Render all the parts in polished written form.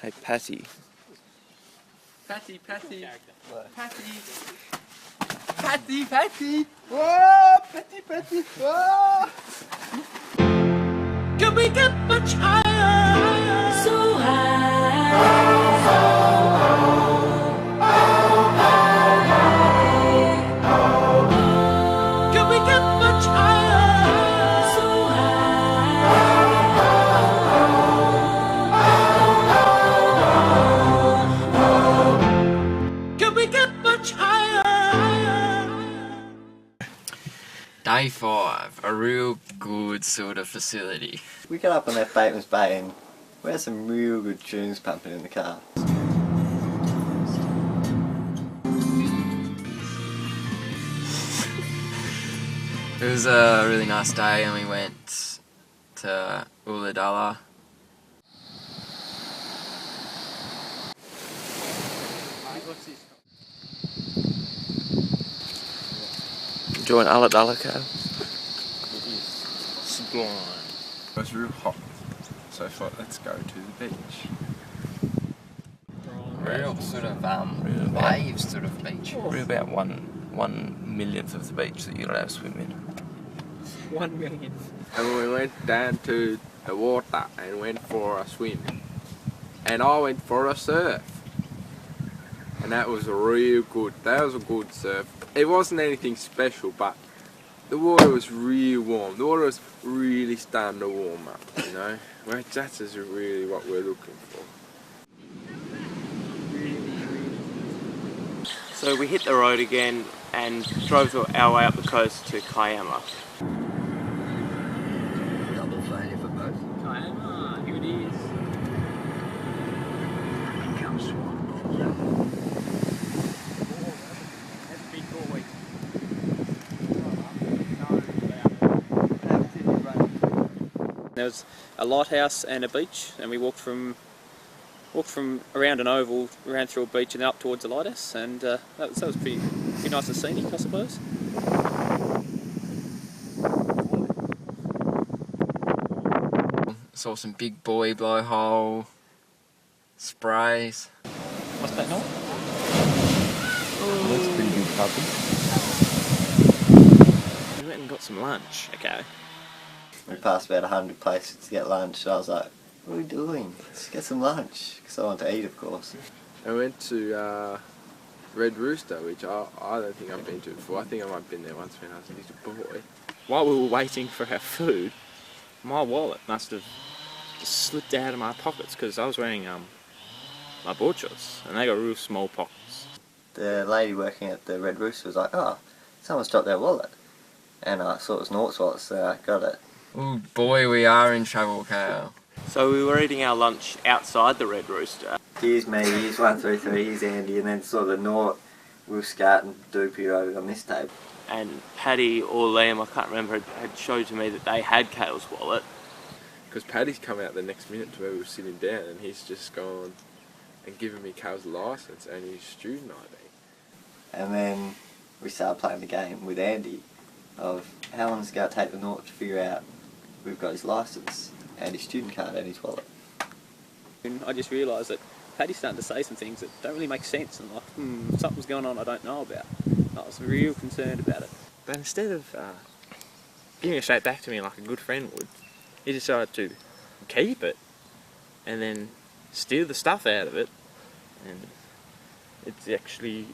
Hey, Patty. Patty. What? Patty. Whoa, Patty. Whoa. Can we get much higher? So high. Can we get much higher? So high. Can we get much higher? Day 5, a real good sort of facility. We got up on that Bateman's Bay and we had some real good tunes pumping in the car. It was a really nice day and we went to Ulladulla. Enjoying Ulladulla, Cale? It is sublime. It was real hot, so I thought let's go to the beach. Real sort of waves sort of beach. We're about one millionth of the beach that you're allowed to swim in. 1 million. And we went down to the water and went for a swim. And I went for a surf. And that was real good. That was a good surf. It wasn't anything special, but the water was real warm. The water was really starting to warm up, you know. Well, that is really what we're looking for. So we hit the road again and drove our way up the coast to Cale. Double failure for both. Cale, here it is. There was a lighthouse and a beach, and we walked from around an oval, around through a beach and up towards the lighthouse, and that was pretty nice and scenic, I suppose. Saw some big buoy blowhole, sprays. What's that noise? That's a pretty big puppy. We went and got some lunch. Okay. We passed about 100 places to get lunch and I was like, what are we doing? Let's get some lunch. Because I want to eat, of course. I went to Red Rooster, which I don't think I've been to before. I think I might have been there once when I was a little boy. While we were waiting for our food, my wallet must have just slipped out of my pockets because I was wearing my board shorts and they got real small pockets. The lady working at the Red Rooster was like, oh, someone's dropped their wallet. And I saw it was Nort's wallet, so I got it. Oh boy, we are in trouble, Cale. So we were eating our lunch outside the Red Rooster. Here's me, here's 133, here's Andy, and then sort of Nort, Will Scott and Doopy over on this table. And Paddy or Liam, I can't remember, had showed to me that they had Cale's wallet. Because Paddy's come out the next minute to where we were sitting down and he's just gone and given me Cale's licence and his student ID. And then we started playing the game with Andy of how long is it going to take the Nort to figure out we've got his licence and his student card and his wallet. And I just realised that Paddy's starting to say some things that don't really make sense and like, something's going on I don't know about. I was real concerned about it. But instead of giving it straight back to me like a good friend would, he decided to keep it and then steal the stuff out of it, and it's actually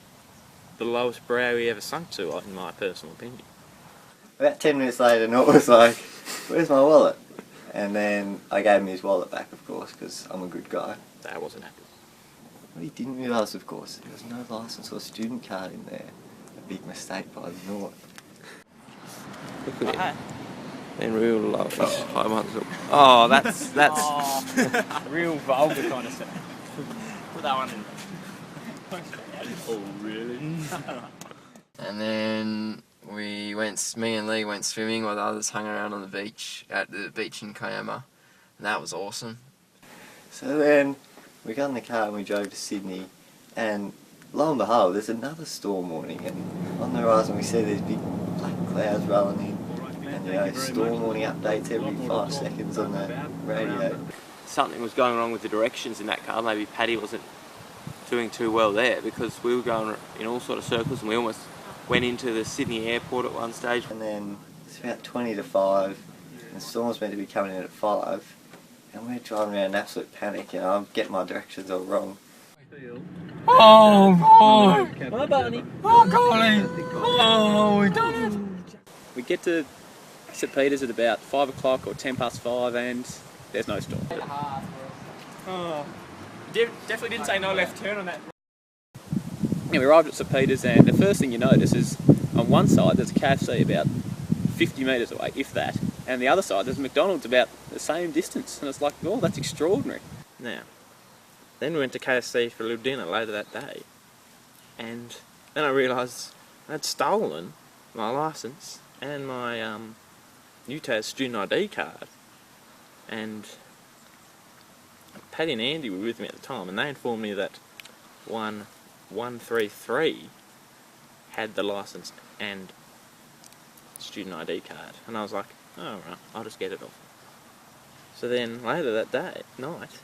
the lowest brow he ever sunk to, in my personal opinion. About 10 minutes later, Nort was like, where's my wallet? And then I gave him his wallet back, of course, because I'm a good guy. I wasn't happy. What he didn't realise, of course, there was no licence or student card in there. A big mistake by the Nort. Look at it. In real life, it's high ones up. Oh, that's real vulgar kind of stuff. Put that one in. Oh, really? And then me and Lee went swimming while the others hung around on the beach, at the beach in Cale, and that was awesome. So then we got in the car and we drove to Sydney, and lo and behold, there's another storm warning, and on the horizon we see these big black clouds rolling in, and you know, storm warning updates every 5 seconds on the radio. something was going wrong with the directions in that car. Maybe Paddy wasn't doing too well there, because we were going in all sort of circles and we almost went into the Sydney airport at one stage. And then it's about 20 to 5, and the storm's meant to be coming in at 5, and we're driving around in absolute panic, you know, I'm getting my directions all wrong. Oh, God! Hi, Barney. Oh, Colin! Oh, we done it! We get to St Peter's at about 5 o'clock or 10 past 5 and there's no storm. Oh, definitely didn't say no left turn on that. Yeah, we arrived at St Peter's and the first thing you notice is on one side there's a KFC about 50 metres away, if that, and the other side there's a McDonald's about the same distance, and it's like, oh, that's extraordinary. Now, then we went to KFC for a little dinner later that day, and then I realised I'd stolen my licence and my UTAS student ID card, and Paddy and Andy were with me at the time, and they informed me that 133 had the licence and student ID card, and I was like, oh right, I'll just get it off. So then later that day, night,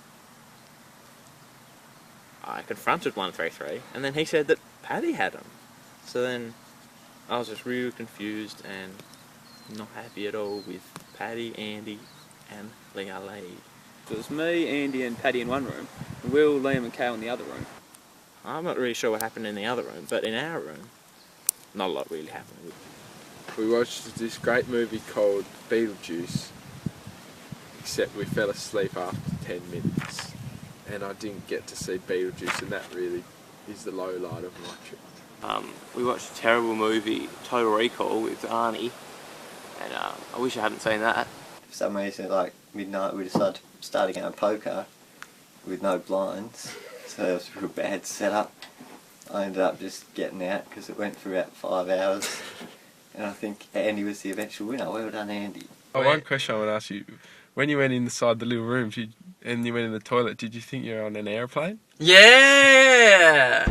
I confronted 133, and then he said that Paddy had them. So then I was just real confused and not happy at all with Paddy, Andy and Leah Lee. So it was me, Andy and Paddy in one room, and Will, Liam and Cale in the other room. I'm not really sure what happened in the other room, but in our room, not a lot really happened. We watched this great movie called Beetlejuice, except we fell asleep after 10 minutes, and I didn't get to see Beetlejuice, and that really is the low light of my trip. We watched a terrible movie, Total Recall, with Arnie, and I wish I hadn't seen that. For some reason, like midnight, we decided to start a game of poker with no blinds, so it was a real bad setup. I ended up just getting out because it went for about 5 hours, and I think Andy was the eventual winner. Well done, Andy. Oh, one question I want to ask you. When you went inside the little room and you went in the toilet, did you think you were on an aeroplane? Yeah!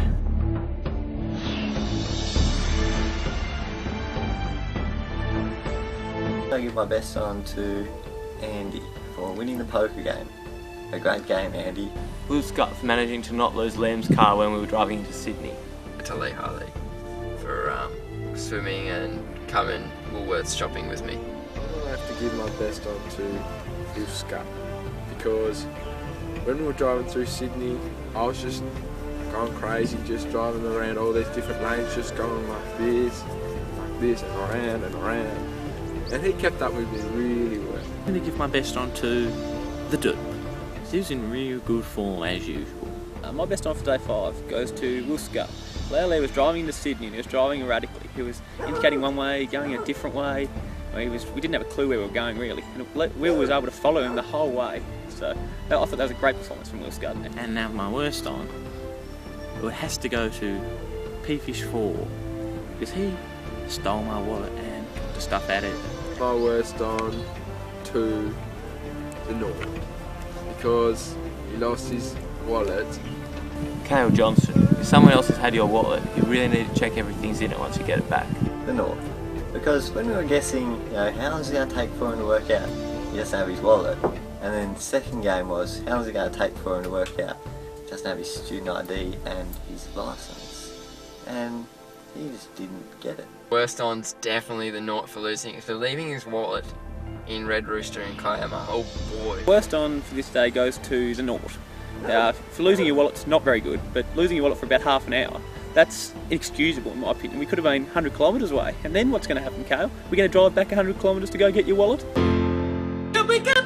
I give my best on to Andy for winning the poker game. A great game, Andy. Will Scott for managing to not lose Liam's car when we were driving into Sydney. To Lee Harley for swimming and coming Woolworths shopping with me. I'm going to have to give my best on to Will Scott, because when we were driving through Sydney, I was just going crazy, just driving around all these different lanes, just going like this, and around and around. And he kept up with me really well. I'm going to give my best on to the Duke. He was in real good form as usual. My best on for day 5 goes to Will Scott. Lele was driving into Sydney and he was driving erratically. He was indicating one way, going a different way. We didn't have a clue where we were going really. And Will was able to follow him the whole way. So I thought that was a great performance from Will Scott. And now my worst on, it has to go to P-Fish 4, because he stole my wallet and took the stuff out of it. My worst on to the North, because he lost his wallet. Cale Johnson, if someone else has had your wallet, you really need to check everything's in it once you get it back. The North. Because when we were guessing, you know, how long is it going to take for him to work out he doesn't have his wallet, and then the second game was, how long is it going to take for him to work out he doesn't have his student ID and his licence, and he just didn't get it. Worst on's definitely the Naught for leaving his wallet in Red Rooster in Kiama. Oh boy. Worst on for this day goes to the Naught. For losing your wallet's not very good, but losing your wallet for about half an hour, that's inexcusable in my opinion. We could have been 100 kilometres away, and then what's going to happen, Cale? We're going to drive back 100 kilometres to go get your wallet? Did we get